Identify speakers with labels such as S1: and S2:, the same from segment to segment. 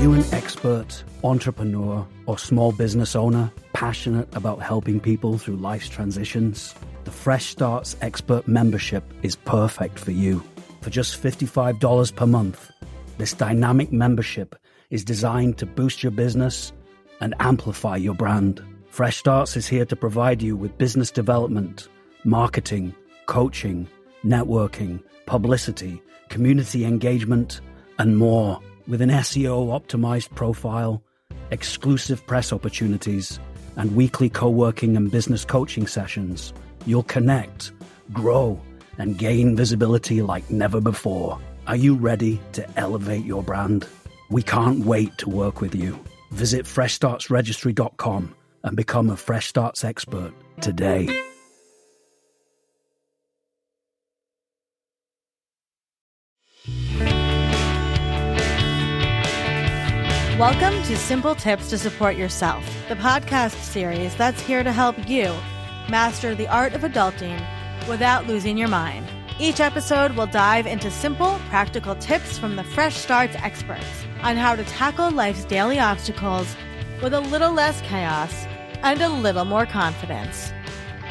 S1: you an expert, entrepreneur, or small business owner passionate about helping people through life's transitions? The Fresh Starts Expert membership is perfect for you. For just $55 per month, this dynamic membership is designed to boost your business and amplify your brand. Fresh Starts is here to provide you with business development, marketing, coaching, networking, publicity, community engagement, and more. With an SEO-optimized profile, exclusive press opportunities, and weekly co-working and business coaching sessions, you'll connect, grow, and gain visibility like never before. Are you ready to elevate your brand? We can't wait to work with you. Visit freshstartsregistry.com and become a Fresh Starts expert today.
S2: Welcome to Simple Tips to Support Yourself, the podcast series that's here to help you master the art of adulting without losing your mind. Each episode will dive into simple, practical tips from the Fresh Starts experts on how to tackle life's daily obstacles with a little less chaos and a little more confidence.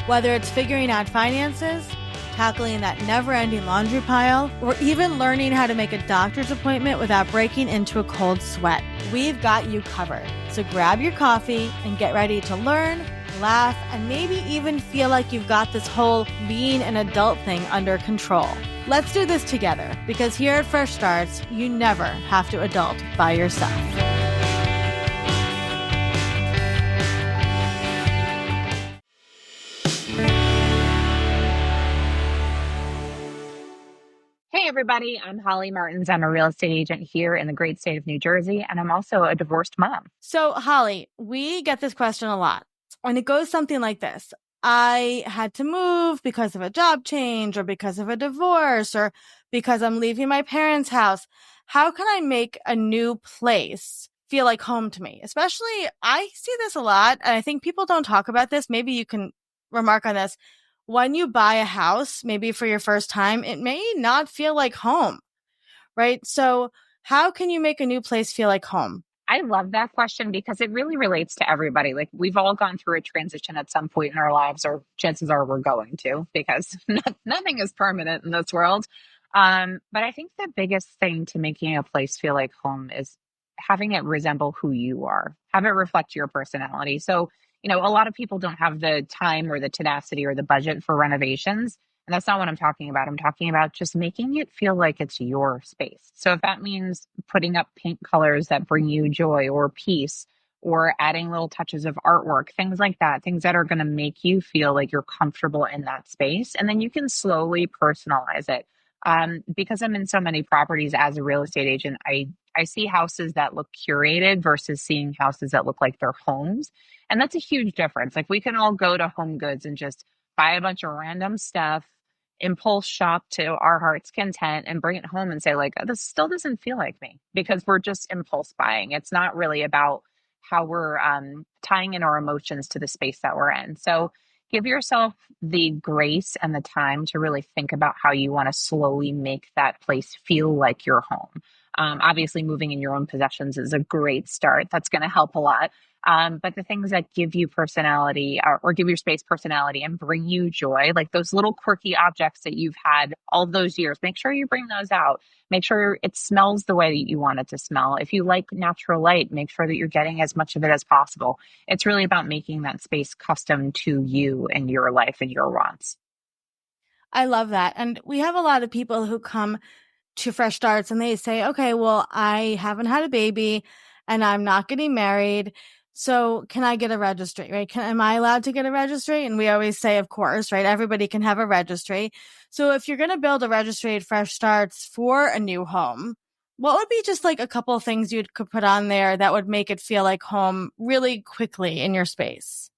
S2: Whether it's figuring out finances, tackling that never-ending laundry pile, or even learning how to make a doctor's appointment without breaking into a cold sweat, we've got you covered. So grab your coffee and get ready to learn, laugh, and maybe even feel like you've got this whole being an adult thing under control. Let's do this together, because here at Fresh Starts, you never have to adult by yourself.
S3: Hey everybody, I'm Holly Martins. I'm a real estate agent here in the great state of New Jersey, and I'm also a divorced mom.
S2: So Holly, we get this question a lot, and it goes something like this. I had to move because of a job change or because of a divorce or because I'm leaving my parents' house. How can I make a new place feel like home to me? Especially, I see this a lot, and I think people don't talk about this. Maybe you can remark on this. When you buy a house, maybe for your first time, it may not feel like home, right? So how can you make a new place feel like home?
S3: I love that question because it really relates to everybody. Like, we've all gone through a transition at some point in our lives, or chances are we're going to, because nothing is permanent in this world. But I think the biggest thing to making a place feel like home is having it resemble who you are, have it reflect your personality. So, a lot of people don't have the time or the tenacity or the budget for renovations. And that's not what I'm talking about. I'm talking about just making it feel like it's your space. So if that means putting up paint colors that bring you joy or peace, or adding little touches of artwork, things like that, things that are going to make you feel like you're comfortable in that space. And then you can slowly personalize it. Because I'm in so many properties as a real estate agent, I see houses that look curated versus seeing houses that look like they're homes. And that's a huge difference. Like, we can all go to Home Goods and just buy a bunch of random stuff, impulse shop to our heart's content, and bring it home and say, like, this still doesn't feel like me, because we're just impulse buying. It's not really about how we're tying in our emotions to the space that we're in. So give yourself the grace and the time to really think about how you want to slowly make that place feel like your home. Obviously, moving in your own possessions is a great start. That's going to help a lot. But the things that give you personality, or give your space personality and bring you joy, like those little quirky objects that you've had all those years, make sure you bring those out. Make sure it smells the way that you want it to smell. If you like natural light, make sure that you're getting as much of it as possible. It's really about making that space custom to you and your life and your wants.
S2: I love that. And we have a lot of people who come to Fresh Starts and they say, okay, well, I haven't had a baby and I'm not getting married. So can I get a registry, right? Am I allowed to get a registry? And we always say, of course, right? Everybody can have a registry. So if you're going to build a registry at Fresh Starts for a new home, what would be just like a couple of things you could put on there that would make it feel like home really quickly in your space?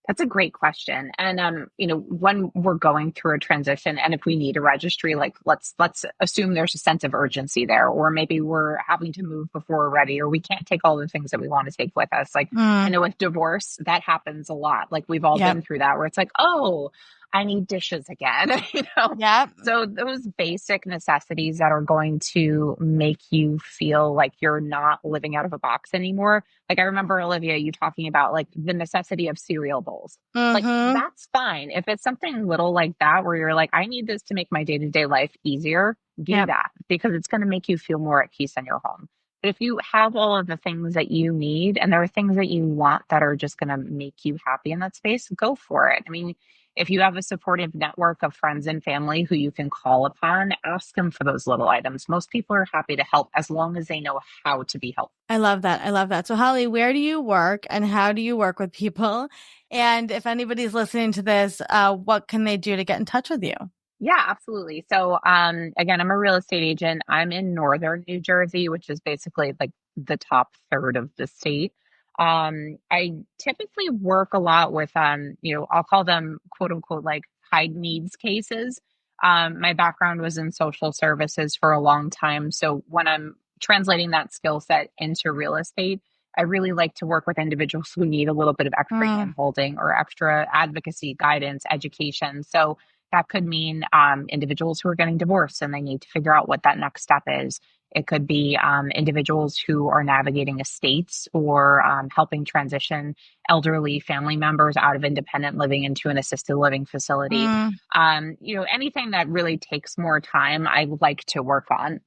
S3: That's a great question. And when we're going through a transition, and if we need a registry, like let's assume there's a sense of urgency there, or maybe we're having to move before we're ready, or we can't take all the things that we want to take with us. Like, I know with divorce, that happens a lot. Like, we've all been through that, where it's like, oh, I need dishes again, you know?
S2: Yeah.
S3: So those basic necessities that are going to make you feel like you're not living out of a box anymore. Like I remember, Olivia, you talking about like the necessity of cereal bowls. Like
S2: Mm-hmm.
S3: that's fine. If it's something little like that where you're like, I need this to make my day-to-day life easier, do
S2: Yep.
S3: that because it's going to make you feel more at peace in your home. But if you have all of the things that you need and there are things that you want that are just going to make you happy in that space, go for it. I mean, if you have a supportive network of friends and family who you can call upon, ask them for those little items. Most people are happy to help as long as they know how to be helpful.
S2: I love that. I love that. So, Holly, where do you work and how do you work with people? And if anybody's listening to this, what can they do to get in touch with you?
S3: Yeah, absolutely. So, again, I'm a real estate agent. I'm in northern New Jersey, which is basically like the top third of the state. I typically work a lot with, I'll call them quote unquote like high needs cases. My background was in social services for a long time. So when I'm translating that skill set into real estate, I really like to work with individuals who need a little bit of extra hand holding or extra advocacy, guidance, education. So that could mean individuals who are getting divorced and they need to figure out what that next step is. It could be individuals who are navigating estates or helping transition elderly family members out of independent living into an assisted living facility. Anything that really takes more time, I like to work on.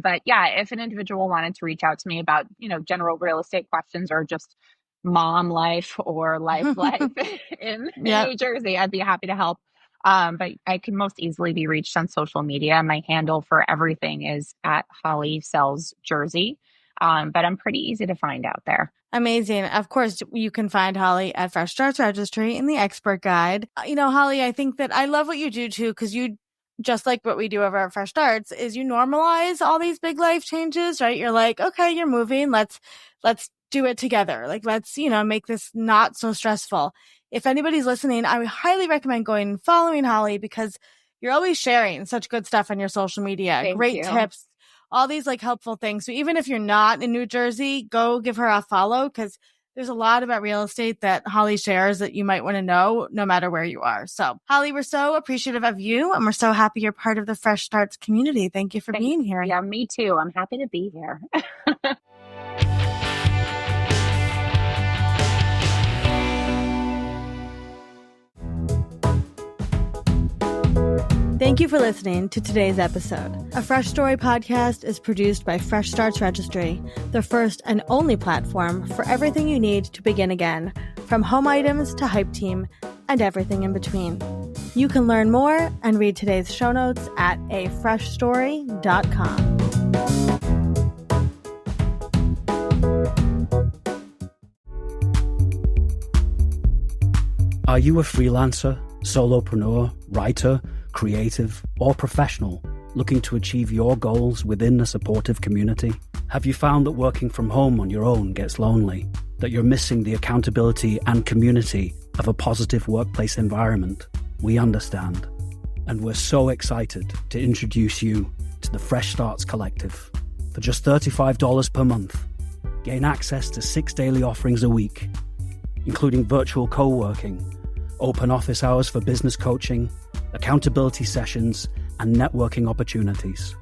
S3: But yeah, if an individual wanted to reach out to me about, general real estate questions or just mom life or life in
S2: Yep.
S3: New Jersey, I'd be happy to help. But I can most easily be reached on social media. My handle for everything is at Holly Sells Jersey. But I'm pretty easy to find out there.
S2: Amazing. Of course, you can find Holly at Fresh Starts Registry in the expert guide. Holly, I think that I love what you do too, because you, just like what we do over at Fresh Starts, is you normalize all these big life changes, right? You're like, okay, you're moving. Let's do it together. Like, let's, make this not so stressful. If anybody's listening, I would highly recommend going and following Holly because you're always sharing such good stuff on your social media.
S3: Thank
S2: Great
S3: you.
S2: tips, all these like helpful things. So even if you're not in New Jersey, go give her a follow because there's a lot about real estate that Holly shares that you might want to know no matter where you are. So Holly, we're so appreciative of you and we're so happy you're part of the Fresh Starts community. Thank you for being here.
S3: Yeah, me too. I'm happy to be here.
S2: Thank you for listening to today's episode. A Fresh Story podcast is produced by Fresh Starts Registry, the first and only platform for everything you need to begin again, from home items to Hype Team and everything in between. You can learn more and read today's show notes at afreshstory.com.
S1: Are you a freelancer, solopreneur, writer, creative, or professional looking to achieve your goals within a supportive community? Have you found that working from home on your own gets lonely? That you're missing the accountability and community of a positive workplace environment? We understand. And we're so excited to introduce you to the Fresh Starts Collective. For just $35 per month, gain access to 6 daily offerings a week, including virtual co-working, open office hours for business coaching, accountability sessions, and networking opportunities.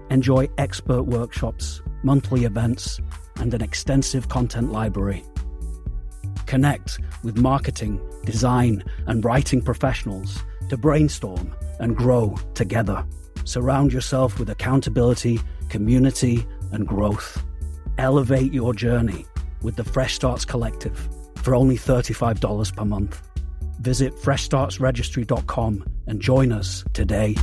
S1: Enjoy expert workshops, monthly events, and an extensive content library. Connect with marketing, design, and writing professionals to brainstorm and grow together. Surround yourself with accountability, community, and growth. Elevate your journey with the Fresh Starts Collective for only $35 per month. Visit freshstartsregistry.com and join us today.